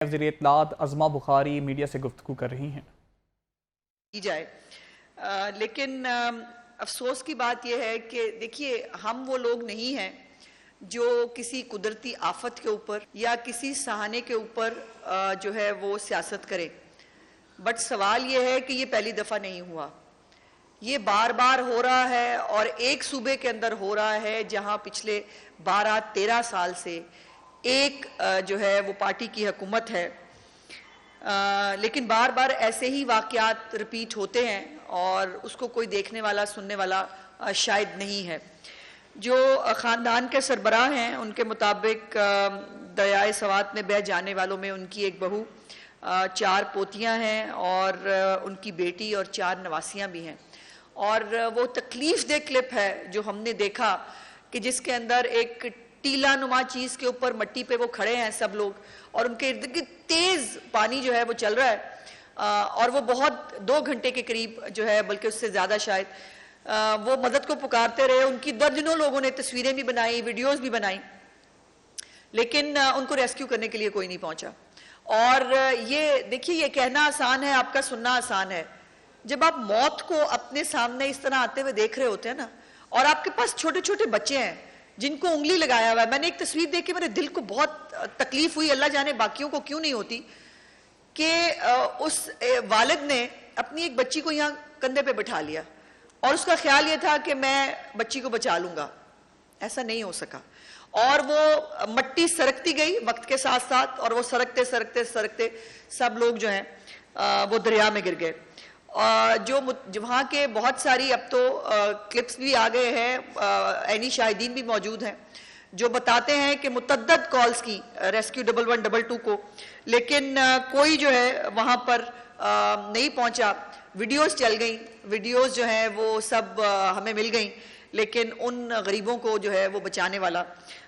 وزیر اطلاعات عظمہ بخاری میڈیا سے گفتگو کر رہی ہیں کی جائے لیکن افسوس کی بات یہ ہے کہ دیکھیے ہم وہ لوگ نہیں ہیں جو کسی قدرتی آفت کے اوپر یا کسی سہانے کے اوپر جو ہے وہ سیاست کرے بٹ سوال یہ ہے کہ یہ پہلی دفعہ نہیں ہوا، یہ بار بار ہو رہا ہے اور ایک صوبے کے اندر ہو رہا ہے جہاں پچھلے 12-13 سال سے ایک جو ہے وہ پارٹی کی حکومت ہے، لیکن بار بار ایسے ہی واقعات رپیٹ ہوتے ہیں اور اس کو کوئی دیکھنے والا سننے والا شاید نہیں ہے۔ جو خاندان کے سربراہ ہیں ان کے مطابق دریائے سوات میں بہہ جانے والوں میں ان کی ایک بہو، 4 پوتیاں ہیں اور ان کی بیٹی اور 4 نواسیاں بھی ہیں، اور وہ تکلیف دہ کلپ ہے جو ہم نے دیکھا کہ جس کے اندر ایک ٹیلا نما چیز کے اوپر مٹی پہ وہ کھڑے ہیں سب لوگ، اور ان کے ارد گرد تیز پانی جو ہے وہ چل رہا ہے اور وہ بہت 2 گھنٹے کے قریب جو ہے بلکہ اس سے زیادہ شاید وہ مدد کو پکارتے رہے۔ ان کی درجنوں لوگوں نے تصویریں بھی بنائی، ویڈیوز بھی بنائی، لیکن ان کو ریسکیو کرنے کے لیے کوئی نہیں پہنچا۔ اور یہ دیکھیے، یہ کہنا آسان ہے، آپ کا سننا آسان ہے۔ جب آپ موت کو اپنے سامنے اس طرح آتے ہوئے دیکھ رہے ہوتے ہیں نا، اور آپ کے پاس چھوٹے چھوٹے بچے ہیں جن کو انگلی لگایا ہوا ہے، میں نے ایک تصویر دیکھ کے میرے دل کو بہت تکلیف ہوئی، اللہ جانے باقیوں کو کیوں نہیں ہوتی، کہ اس والد نے اپنی ایک بچی کو یہاں کندھے پہ بٹھا لیا اور اس کا خیال یہ تھا کہ میں بچی کو بچا لوں گا۔ ایسا نہیں ہو سکا، اور وہ مٹی سرکتی گئی وقت کے ساتھ ساتھ، اور وہ سرکتے سرکتے سرکتے سب لوگ جو ہیں وہ دریا میں گر گئے۔ جو وہاں کے بہت ساری اب تو کلپس بھی آ گئے ہیں، عینی شاہدین بھی موجود ہیں جو بتاتے ہیں کہ متعدد کالز کی ریسکیو 1122 کو، لیکن کوئی جو ہے وہاں پر نہیں پہنچا۔ ویڈیوز چل گئیں، ویڈیوز جو ہیں وہ سب ہمیں مل گئیں، لیکن ان غریبوں کو جو ہے وہ بچانے والا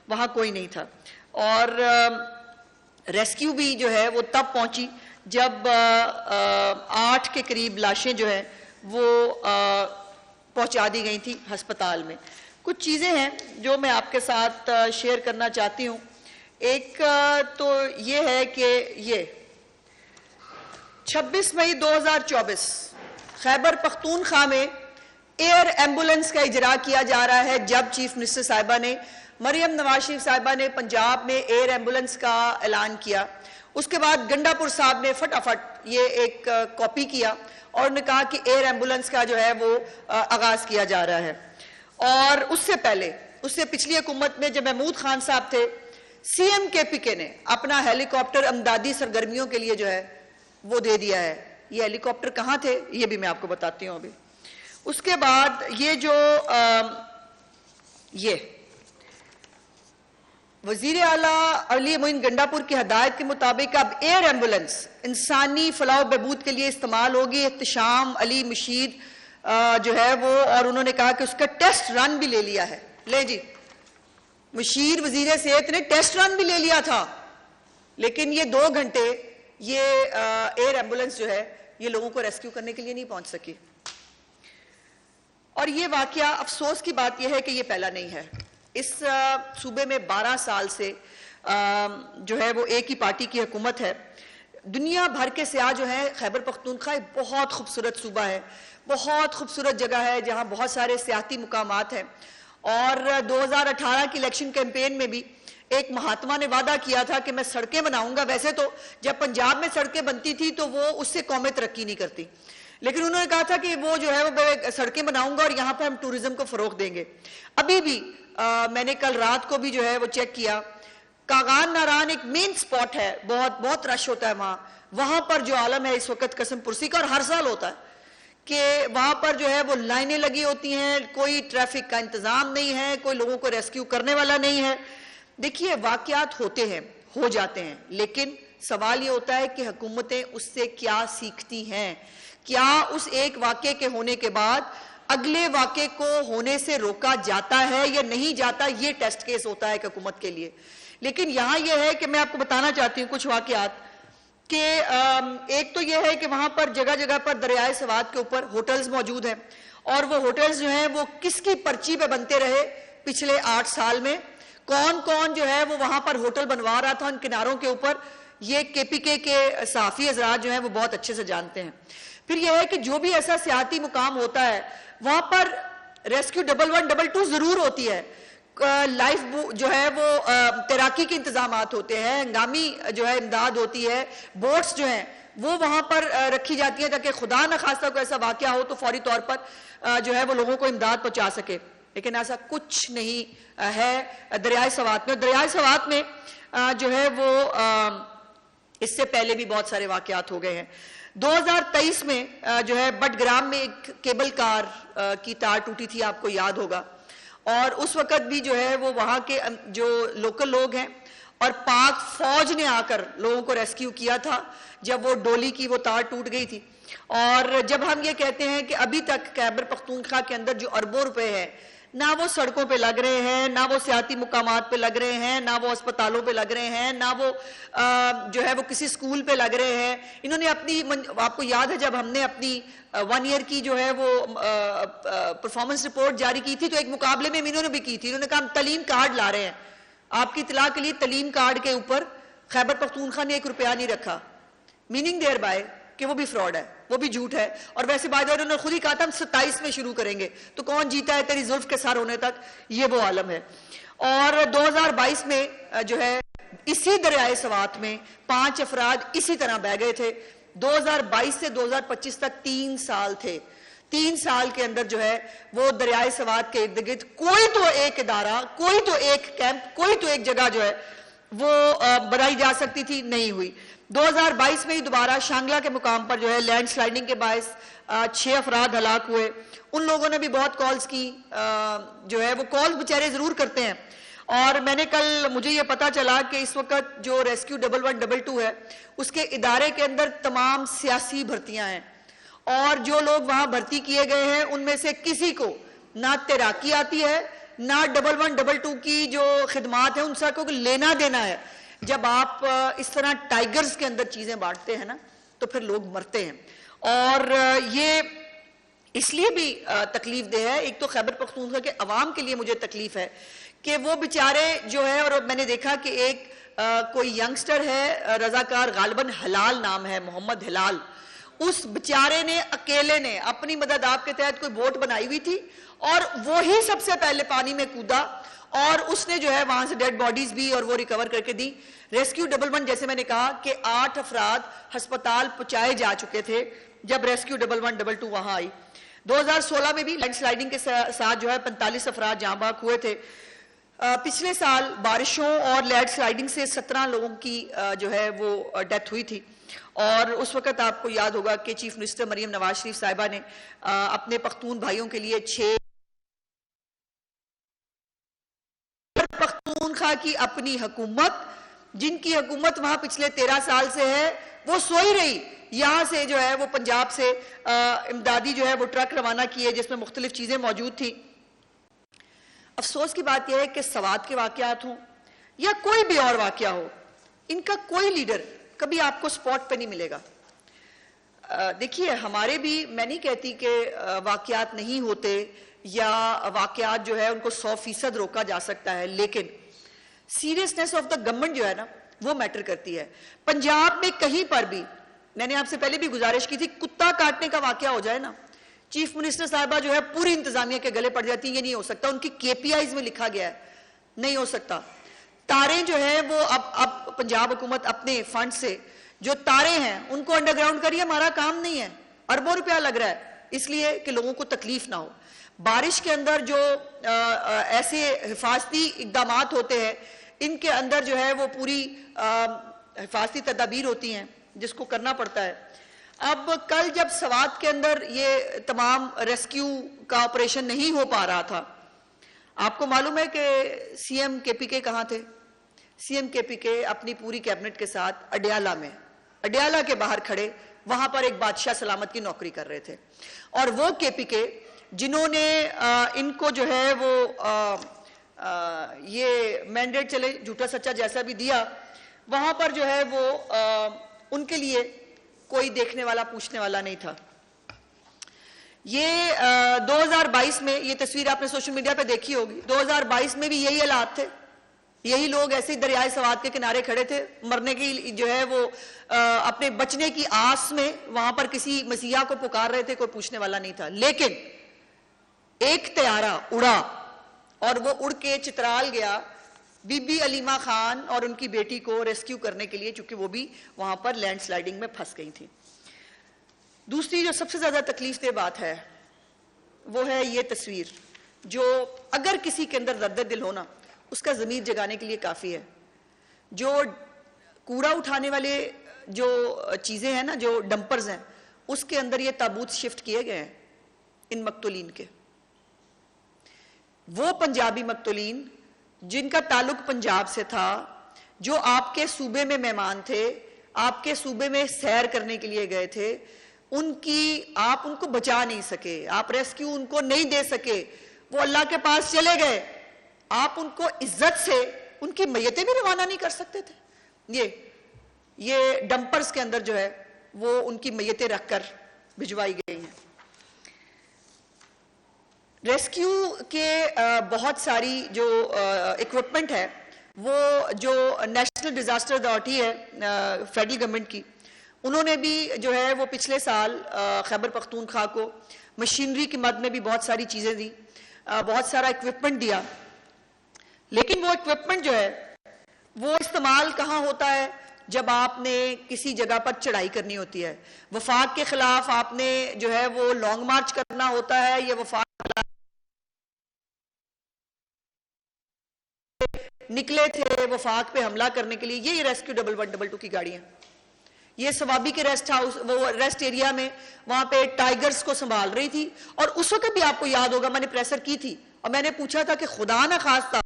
وہاں کوئی نہیں تھا۔ اور ریسکیو بھی جو ہے وہ تب پہنچی جب 8 کے قریب لاشیں جو ہیں وہ پہنچا دی گئی تھی ہسپتال میں۔ کچھ چیزیں ہیں جو میں آپ کے ساتھ شیئر کرنا چاہتی ہوں۔ ایک تو یہ ہے کہ یہ 26 مئی 2024 خیبر پختونخوا میں ایئر ایمبولنس کا اجرا کیا جا رہا ہے، جب چیف منسٹر صاحبہ نے، مریم نواز شریف صاحبہ نے پنجاب میں ایئر ایمبولنس کا اعلان کیا۔ اس کے بعد گنڈا پور صاحب نے فٹافٹ یہ ایک کاپی کیا اور انہوں نے کہا کہ ایئر ایمبولنس کا جو ہے وہ آغاز کیا جا رہا ہے۔ اور اس سے پہلے، اس سے پچھلی حکومت میں جب محمود خان صاحب تھے، سی ایم کے پی کے نے اپنا ہیلی کاپٹر امدادی سرگرمیوں کے لیے جو ہے وہ دے دیا ہے۔ یہ ہیلی کاپٹر کہاں تھے یہ بھی میں آپ کو بتاتی ہوں ابھی۔ اس کے بعد یہ جو یہ وزیر اعلیٰ علی معین گنڈا پور کی ہدایت کے مطابق اب ایئر ایمبولنس انسانی فلاح و بہبود کے لیے استعمال ہوگی۔ احتشام علی مشید جو ہے وہ، اور انہوں نے کہا کہ اس کا ٹیسٹ رن بھی لے لیا ہے۔ لے جی، مشیر وزیر صحت نے ٹیسٹ رن بھی لے لیا تھا، لیکن یہ 2 گھنٹے یہ ایئر ایمبولنس جو ہے یہ لوگوں کو ریسکیو کرنے کے لیے نہیں پہنچ سکی۔ اور یہ واقعہ افسوس کی بات یہ ہے کہ یہ پہلا نہیں ہے۔ اس صوبے میں 12 سال سے جو ہے وہ ایک ہی پارٹی کی حکومت ہے۔ دنیا بھر کے سیاح جو ہیں، خیبر پختونخوا ایک بہت خوبصورت صوبہ ہے، بہت خوبصورت جگہ ہے جہاں بہت سارے سیاحتی مقامات ہیں۔ اور 2018 کی الیکشن کیمپین میں بھی ایک مہاتما نے وعدہ کیا تھا کہ میں سڑکیں بناؤں گا۔ ویسے تو جب پنجاب میں سڑکیں بنتی تھی تو وہ اس سے قومیں ترقی نہیں کرتی، لیکن انہوں نے کہا تھا کہ وہ جو ہے وہ سڑکیں بناؤں گا اور یہاں پہ ہم ٹورزم کو فروغ دیں گے۔ ابھی بھی میں نے کل رات کو بھی جو ہے وہ چیک کیا، کاغان ناران ایک مین سپاٹ ہے، بہت رش ہوتا ہے وہاں پر جو عالم ہے اس وقت قسم پرسی کا، اور ہر سال ہوتا ہے کہ وہاں پر جو ہے وہ لائنیں لگی ہوتی ہیں، کوئی ٹریفک کا انتظام نہیں ہے، کوئی لوگوں کو ریسکیو کرنے والا نہیں ہے۔ دیکھیے واقعات ہوتے ہیں، ہو جاتے ہیں، لیکن سوال یہ ہوتا ہے کہ حکومتیں اس سے کیا سیکھتی ہیں؟ کیا اس ایک واقعے کے ہونے کے بعد اگلے واقعے کو ہونے سے روکا جاتا ہے یا نہیں جاتا؟ یہ ٹیسٹ کیس ہوتا ہے ایک حکومت کے لیے۔ لیکن یہاں یہ ہے کہ میں آپ کو بتانا چاہتی ہوں کچھ واقعات، کہ ایک تو یہ ہے کہ وہاں پر جگہ جگہ پر دریائے سوات کے اوپر ہوٹلز موجود ہیں، اور وہ ہوٹلز جو ہیں وہ کس کی پرچی پہ بنتے رہے پچھلے 8 سال میں، کون کون جو ہے وہ وہاں پر ہوٹل بنوا رہا تھا ان کناروں کے اوپر، یہ کے پی کے صحافی حضرات جو ہیں وہ بہت اچھے سے جانتے ہیں. پھر یہ ہے کہ جو بھی ایسا سیاحتی مقام ہوتا ہے وہاں پر ریسکیو 1112 ضرور ہوتی ہے. لائف جو ہے وہ تیراکی کے انتظامات ہوتے ہیں, ہنگامی جو ہے امداد ہوتی ہے, بوٹس جو ہیں وہ وہاں پر رکھی جاتی ہیں تاکہ خدا نہ خواستہ کوئی ایسا واقعہ ہو تو فوری طور پر جو ہے وہ لوگوں کو امداد پہنچا سکے. لیکن ایسا کچھ نہیں ہے دریائے سوات میں. دریائے سوات میں جو ہے وہ اس سے پہلے بھی بہت سارے واقعات ہو گئے ہیں. 2023 میں جو ہے بٹگرام میں ایک کیبل کار کی تار ٹوٹی تھی, آپ کو یاد ہوگا, اور اس وقت بھی جو ہے وہ وہاں کے جو لوکل لوگ ہیں اور پاک فوج نے آ کر لوگوں کو ریسکیو کیا تھا جب وہ ڈولی کی وہ تار ٹوٹ گئی تھی. اور جب ہم یہ کہتے ہیں کہ ابھی تک خیبر پختونخوا کے اندر جو اربوں روپے ہیں نہ وہ سڑکوں پہ لگ رہے ہیں, نہ وہ سیاحتی مقامات پہ لگ رہے ہیں, نہ وہ اسپتالوں پہ لگ رہے ہیں, نہ وہ جو ہے وہ کسی سکول پہ لگ رہے ہیں. انہوں نے اپنی, آپ کو یاد ہے جب ہم نے اپنی 1 ایئر کی جو ہے وہ پرفارمنس رپورٹ جاری کی تھی تو ایک مقابلے میں انہوں نے بھی کی تھی. انہوں نے کہا ہم تعلیم کارڈ لا رہے ہیں. آپ کی اطلاع کے لیے تعلیم کارڈ کے اوپر خیبر پختونخوا نے 1 روپیہ نہیں رکھا. میننگ دیر بائی کہ وہ بھی فراڈ ہے, وہ بھی جھوٹ ہے. اور ویسے بعد انہوں نے خود ہی کہا تھا ہم 27 میں شروع کریں گے, تو کون جیتا ہے تیری زلف کے سر ہونے تک, یہ وہ عالم ہے. اور 2022 میں جو ہے اسی دریائے سوات میں 5 افراد اسی طرح بہ گئے تھے. 2022 سے 2025 تک 3 سال تھے. 3 سال کے اندر جو ہے وہ دریائے سوات کے ارد گرد کوئی تو ایک ادارہ, کوئی تو ایک کیمپ, کوئی تو ایک جگہ جو ہے وہ بنائی جا سکتی تھی, نہیں ہوئی. 2022 میں ہی دوبارہ شانگلہ کے مقام پر جو ہے لینڈ سلائڈنگ کے باعث 6 افراد ہلاک ہوئے. ان لوگوں نے بھی بہت کالز کی, جو ہے وہ کالز بیچارے ضرور کرتے ہیں. اور میں نے کل, مجھے یہ پتا چلا کہ اس وقت جو ریسکیو 1112 ہے اس کے ادارے کے اندر تمام سیاسی بھرتیاں ہیں, اور جو لوگ وہاں بھرتی کیے گئے ہیں ان میں سے کسی کو نہ تیراکی آتی ہے, نہ 1112 کی جو خدمات ہیں ان سے کوئی لینا دینا ہے. جب آپ اس طرح ٹائیگرز کے اندر چیزیں بانٹتے ہیں نا تو پھر لوگ مرتے ہیں. اور یہ اس لیے بھی تکلیف دہ ہے, ایک تو خیبر پختونخوا کے عوام کے لیے مجھے تکلیف ہے کہ وہ بیچارے جو ہے, اور میں نے دیکھا کہ ایک کوئی ینگسٹر ہے رضاکار, غالباً ہلال نام ہے, محمد ہلال, اس بیچارے نے اکیلے نے اپنی مدد آپ کے تحت کوئی بوٹ بنائی ہوئی تھی اور وہی سب سے پہلے پانی میں کودا اور اس نے جو ہے وہاں سے ڈیڈ باڈیز بھی اور وہ ریکور کر کے دی. ریسکیو 11 جیسے میں نے کہا کہ 8 افراد ہسپتال پہنچائے جا چکے تھے جب ریسکیو 1112 وہاں آئی. 2016 میں بھی لینڈ سلائڈنگ کے ساتھ جو ہے 45 افراد جاں بحق ہوئے تھے. پچھلے سال بارشوں اور لینڈ سلائڈنگ سے 17 لوگوں کی جو ہے وہ ڈیتھ ہوئی تھی. اور اس وقت آپ کو یاد ہوگا کہ چیف منسٹر مریم نواز شریف صاحبہ نے اپنے پختون بھائیوں کے لیے 6 پختونخوا کی اپنی حکومت, جن کی حکومت وہاں پچھلے 13 سال سے ہے, وہ سوئی رہی. یہاں سے جو ہے وہ پنجاب سے امدادی جو ہے وہ ٹرک روانہ کیے جس میں مختلف چیزیں موجود تھی. افسوس کی بات یہ ہے کہ سوات کے واقعات ہوں یا کوئی بھی اور واقعہ ہو, ان کا کوئی لیڈر کبھی آپ کو سپورٹ پہ نہیں ملے گا. دیکھیے ہمارے بھی, میں نہیں کہتی کہ واقعات نہیں ہوتے یا واقعات جو ہے ان کو 100% روکا جا سکتا ہے, لیکن سیریسنس آف دا گورنمنٹ جو ہے نا وہ میٹر کرتی ہے. پنجاب میں کہیں پر بھی, میں نے آپ سے پہلے بھی گزارش کی تھی, کتا کاٹنے کا واقعہ ہو جائے نا, چیف منسٹر صاحبہ جو ہے پوری انتظامیہ کے گلے پڑ جاتی ہیں, یہ نہیں ہو سکتا. ان کی KPIs میں لکھا گیا ہے, نہیں ہو سکتا. تاریں جو ہیں وہ اب پنجاب حکومت اپنے فنڈ سے جو تارے ہیں ان کو انڈر گراؤنڈ کریے, ہمارا کام نہیں ہے. اربوں روپیہ لگ رہا ہے اس لیے کہ لوگوں کو تکلیف نہ ہو. بارش کے اندر جو ایسے حفاظتی اقدامات ہوتے ہیں ان کے اندر جو ہے وہ پوری حفاظتی تدابیر ہوتی ہیں جس کو کرنا پڑتا ہے. اب کل جب سوات کے اندر یہ تمام ریسکیو کا آپریشن نہیں ہو پا رہا تھا, آپ کو معلوم ہے کہ سی ایم KPK کہاں تھے؟ سی ایم KPK اپنی پوری کیبنٹ کے ساتھ اڈیالہ میں, اڈیالہ کے باہر کھڑے, وہاں پر ایک بادشاہ سلامت کی نوکری کر رہے تھے. اور وہ KPK جنہوں نے ان کو جو ہے وہ یہ مینڈیٹ چلے جھوٹا سچا جیسا بھی دیا, وہاں پر جو ہے وہ ان کے لیے کوئی دیکھنے والا پوچھنے والا نہیں تھا. یہ 2022 میں یہ تصویر آپ نے سوشل میڈیا پہ دیکھی ہوگی, 2022 میں بھی یہی حالات تھے. یہی لوگ ایسے دریائے سوات کے کنارے کھڑے تھے، مرنے کی جو ہے وہ اپنے بچنے کی آس میں وہاں پر کسی مسیحا کو پکار رہے تھے، کوئی پوچھنے والا نہیں تھا. لیکن ایک طیارہ اڑا اور وہ اڑ کے چترال گیا بی بی علیمہ خان اور ان کی بیٹی کو ریسکیو کرنے کے لیے، چونکہ وہ بھی وہاں پر لینڈ سلائیڈنگ میں پھنس گئی تھی. دوسری جو سب سے زیادہ تکلیف دہ بات ہے وہ ہے یہ تصویر، جو اگر کسی کے اندر درد دل ہونا اس کا ضمیر جگانے کے لیے کافی ہے. جو کوڑا اٹھانے والے جو چیزیں ہیں نا، جو ڈمپرز ہیں، اس کے اندر یہ تابوت شفٹ کیے گئے ہیں ان مقتولین کے. وہ پنجابی مقتولین جن کا تعلق پنجاب سے تھا، جو آپ کے صوبے میں مہمان تھے، آپ کے صوبے میں سیر کرنے کے لیے گئے تھے، آپ ان کو بچا نہیں سکے، آپ ریسکیو ان کو نہیں دے سکے، وہ اللہ کے پاس چلے گئے. آپ ان کو عزت سے ان کی میتیں بھی روانہ نہیں کر سکتے تھے. یہ ڈمپرز کے اندر جو ہے وہ ان کی میتیں رکھ کر بھجوائی گئی ہیں. ریسکیو کے بہت ساری جو اکوپمنٹ ہے، وہ جو نیشنل ڈیزاسٹر اتھارٹی ہے فیڈرل گورنمنٹ کی، انہوں نے بھی جو ہے وہ پچھلے سال خیبر پختونخوا کو مشینری کی مد میں بھی بہت ساری چیزیں دی، بہت سارا اکوپمنٹ دیا. لیکن وہ اکوپمنٹ جو ہے وہ استعمال کہاں ہوتا ہے؟ جب آپ نے کسی جگہ پر چڑھائی کرنی ہوتی ہے، وفاق کے خلاف آپ نے جو ہے وہ لانگ مارچ کرنا ہوتا ہے، یا وفاق نکلے تھے وفاق پہ حملہ کرنے کے لیے. یہ ریسکیو 1122 کی گاڑیاں، یہ سوابی کے ریسٹ ہاؤس، وہ ریسٹ ایریا میں وہاں پہ ٹائیگرز کو سنبھال رہی تھی. اور اس وقت بھی آپ کو یاد ہوگا میں نے پریسر کی تھی اور میں نے پوچھا تھا کہ خدا نہ خواستہ،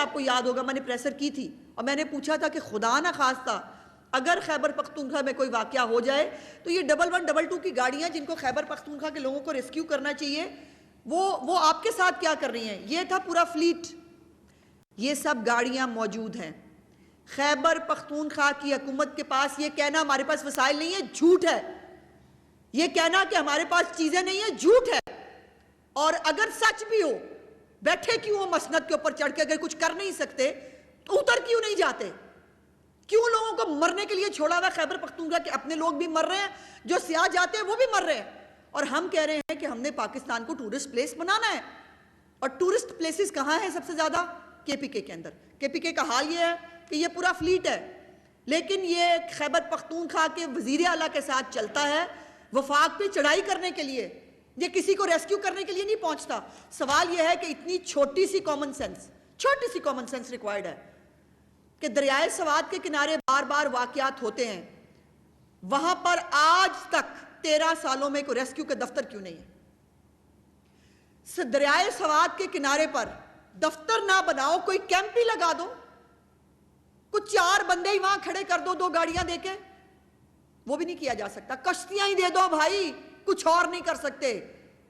آپ کو یاد ہوگا میں نے پریسر کی تھی اور میں نے پوچھا تھا کہ خدا نہ خواستہ اگر خیبر پختونخوا میں کوئی واقعہ ہو جائے تو یہ 1122 کی گاڑیاں جن کو خیبر پختونخوا کے لوگوں کو ریسکیو کرنا چاہیے، وہ آپ کے ساتھ کیا کر رہی ہیں؟ یہ تھا پورا فلیٹ. یہ سب گاڑیاں موجود ہیں. خیبر پختونخوا کی حکومت کے پاس یہ کہنا ہمارے پاس وسائل نہیں ہے، جھوٹ ہے. یہ کہنا کہ ہمارے پاس چیزیں نہیں ہیں، جھوٹ ہے. اور اگر سچ بھی ہو، بیٹھے کیوں ہو مسند کے اوپر چڑھ کے؟ اگر کچھ کر نہیں سکتے تو اتر کیوں نہیں جاتے؟ کیوں لوگوں کو مرنے کے لیے چھوڑا ہوا خیبر پختونخوا کے اپنے لوگ بھی مر رہے ہیں، جو سیاح جاتے ہیں وہ بھی مر رہے ہیں، اور ہم کہہ رہے ہیں کہ ہم نے پاکستان کو ٹورسٹ پلیس بنانا ہے. اور ٹورسٹ پلیسز کہاں ہیں سب سے زیادہ؟ کے پی کے اندر. کے پی کے کا حال یہ ہے کہ یہ پورا فلیٹ ہے، لیکن یہ خیبر پختونخوا کے وزیر اعلیٰ کے ساتھ چلتا ہے وفاق پہ چڑھائی کرنے کے لیے. یہ کسی کو ریسکیو کرنے کے لیے نہیں پہنچتا. سوال یہ ہے کہ اتنی چھوٹی سی کامن سینس ریکوائرڈ ہے کہ دریائے سوات کے کنارے بار بار واقعات ہوتے ہیں، وہاں پر آج تک 13 سالوں میں کوئی ریسکیو کے دفتر کیوں نہیں ہے؟ دریائے سوات کے کنارے پر دفتر نہ بناؤ، کوئی کیمپ ہی لگا دو، کچھ 4 بندے ہی وہاں کھڑے کر دو، 2 گاڑیاں دے کے. وہ بھی نہیں کیا جا سکتا. کشتیاں ہی دے دو بھائی، کچھ اور نہیں کر سکتے.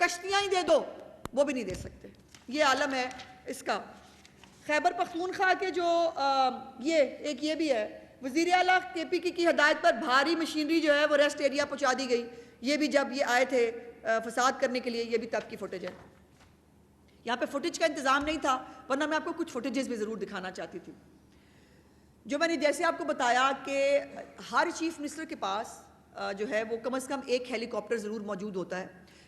کشتیاں ہی دے دو، وہ بھی نہیں دے سکتے. یہ عالم ہے اس کا. خیبر پختونخوا کے جو یہ بھی ہے، وزیر اعلیٰ کے پی کی ہدایت پر بھاری مشینری جو ہے وہ ریسٹ ایریا پہنچا دی گئی. یہ بھی جب یہ آئے تھے فساد کرنے کے لیے، یہ بھی تب کی فوٹیج ہے. یہاں پہ فوٹیج کا انتظام نہیں تھا، ورنہ میں آپ کو کچھ فوٹیجز بھی ضرور دکھانا چاہتی تھی. جو میں نے جیسے آپ کو بتایا کہ ہر چیف منسٹر کے پاس جو ہے وہ کم از کم ایک ہیلی کاپٹر ضرور موجود ہوتا ہے،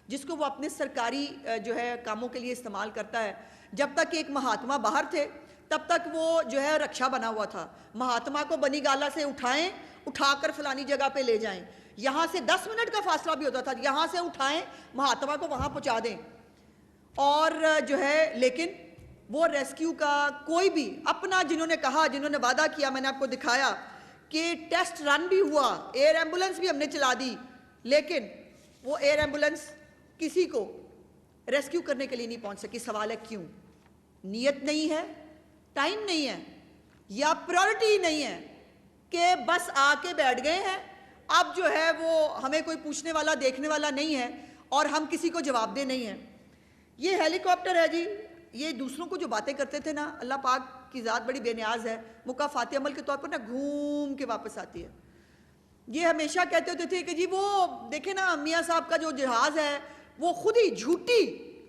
جس کو وہ اپنے سرکاری جو ہے کاموں کے لیے استعمال کرتا ہے. جب تک ایک مہاتما باہر تھے تب تک وہ جو ہے رکشا بنا ہوا تھا. مہاتما کو بنی گالا سے اٹھا کر فلانی جگہ پہ لے جائیں. یہاں سے 10 منٹ کا فاصلہ بھی ہوتا تھا، یہاں سے اٹھائیں مہاتما کو وہاں پہنچا دیں. اور جو ہے لیکن وہ ریسکیو کا کوئی بھی اپنا، جنہوں نے کہا، جنہوں نے وعدہ کیا، میں نے آپ کو دکھایا کہ ٹیسٹ رن بھی ہوا، ایئر ایمبولنس بھی ہم نے چلا دی، لیکن وہ ایئر ایمبولنس کسی کو ریسکیو کرنے کے لیے نہیں پہنچ سکی. سوال ہے کیوں؟ نیت نہیں ہے، ٹائم نہیں ہے، یا پرائورٹی نہیں ہے کہ بس آ کے بیٹھ گئے ہیں، اب جو ہے وہ ہمیں کوئی پوچھنے والا دیکھنے والا نہیں ہے اور ہم کسی کو جواب دہ نہیں ہیں. یہ ہیلی کاپٹر ہے جی. یہ دوسروں کو جو باتیں کرتے تھے نا، اللہ پاک کی ذات بڑی بے نیاز ہے، مکافات عمل کے طور پر نا گھوم کے واپس آتی ہے. یہ ہمیشہ کہتے ہوتے تھے کہ جی وہ دیکھیں نا میاں صاحب کا جو جہاز ہے وہ خود ہی جھوٹی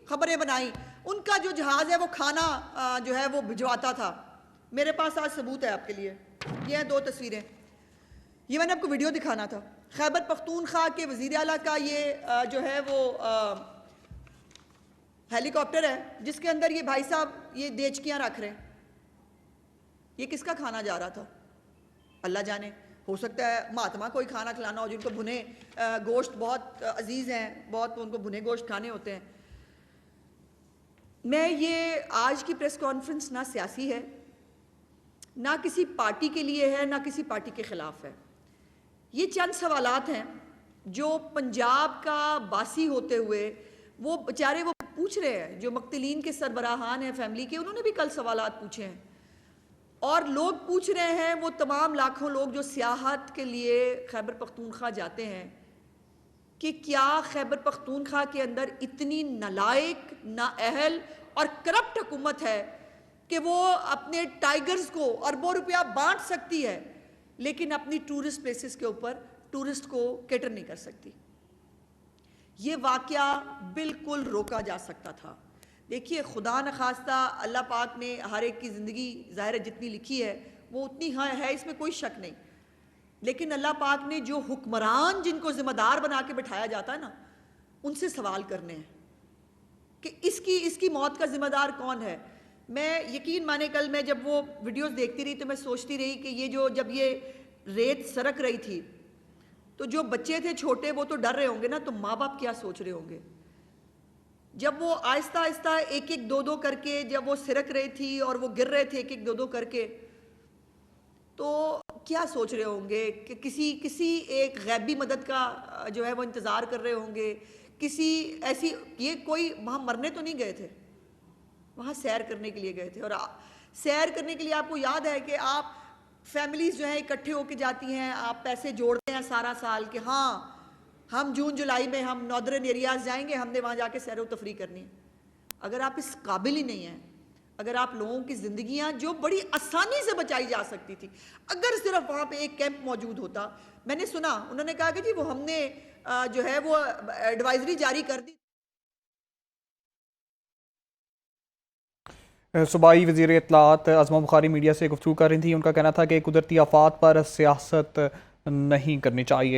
خبریں بنائیں. ان کا جو جہاز ہے وہ کھانا جو ہے وہ بھجواتا تھا. میرے پاس آج ثبوت ہے آپ کے لیے, یہ ہیں 2 تصویریں. یہ میں نے آپ کو ویڈیو دکھانا تھا. خیبر پختونخوا کے وزیر اعلیٰ کا یہ جو ہے وہ ہیلی کاپٹر ہے جس کے اندر یہ بھائی صاحب یہ دیچکیاں رکھ رہے ہیں. یہ کس کا کھانا جا رہا تھا اللہ جانے. ہو سکتا ہے مہاتما کوئی کھانا کھلانا ہو جن کو بھنے گوشت بہت عزیز ہیں, بہت ان کو بھنے گوشت کھانے ہوتے ہیں. میں یہ آج کی پریس کانفرنس نہ سیاسی ہے, نہ کسی پارٹی کے لیے ہے, نہ کسی پارٹی کے خلاف ہے. یہ چند سوالات ہیں جو پنجاب کا باسی ہوتے ہوئے وہ بیچارے وہ پوچھ رہے ہیں, جو مقتلین کے سربراہان ہیں فیملی کے, انہوں نے بھی کل سوالات پوچھے ہیں. اور لوگ پوچھ رہے ہیں, وہ تمام لاکھوں لوگ جو سیاحت کے لیے خیبر پختونخوا جاتے ہیں, کہ کیا خیبر پختونخوا کے اندر اتنی نالائق, نااہل اور کرپٹ حکومت ہے کہ وہ اپنے ٹائیگرز کو اربوں روپیہ بانٹ سکتی ہے لیکن اپنی ٹورسٹ پلیسز کے اوپر ٹورسٹ کو کیٹر نہیں کر سکتی. یہ واقعہ بالکل روکا جا سکتا تھا. دیکھیے خدا نخواستہ اللہ پاک نے ہر ایک کی زندگی ظاہر ہے جتنی لکھی ہے وہ اتنی ہے, اس میں کوئی شک نہیں. لیکن اللہ پاک نے جو حکمران جن کو ذمہ دار بنا کے بٹھایا جاتا ہے نا, ان سے سوال کرنے ہیں کہ اس کی موت کا ذمہ دار کون ہے. میں یقین مانے کل میں جب وہ ویڈیوز دیکھتی رہی تو میں سوچتی رہی کہ یہ جب یہ ریت سرک رہی تھی تو جو بچے تھے چھوٹے وہ تو ڈر رہے ہوں گے نا, تو ماں باپ کیا سوچ رہے ہوں گے جب وہ آہستہ آہستہ ایک ایک 2 کر کے جب وہ سرک رہی تھی اور وہ گر رہے تھے ایک ایک 2 کر کے, تو کیا سوچ رہے ہوں گے کہ کسی ایک غیبی مدد کا جو ہے وہ انتظار کر رہے ہوں گے. کسی ایسی, یہ کوئی وہاں مرنے تو نہیں گئے تھے, وہاں سیر کرنے کے لیے گئے تھے. اور سیر کرنے کے لیے آپ کو یاد ہے کہ آپ فیملیز جو ہیں اکٹھے ہو کے جاتی ہیں, آپ پیسے جوڑتے ہیں سارا سال کہ ہاں ہم جون جولائی میں ہم ناردرن ایریاز جائیں گے, ہم نے وہاں جا کے سیر و تفریح کرنی. اگر آپ اس قابل ہی نہیں ہیں, اگر آپ لوگوں کی زندگیاں جو بڑی آسانی سے بچائی جا سکتی تھی, اگر صرف وہاں پہ ایک کیمپ موجود ہوتا. میں نے سنا انہوں نے کہا کہ جی وہ ہم نے جو ہے وہ ایڈوائزری جاری کر دی. صوبائی وزیر اطلاعات عظمہ بخاری میڈیا سے گفتگو کر رہی تھیں. ان کا کہنا تھا کہ قدرتی آفات پر سیاست نہیں کرنی چاہیے.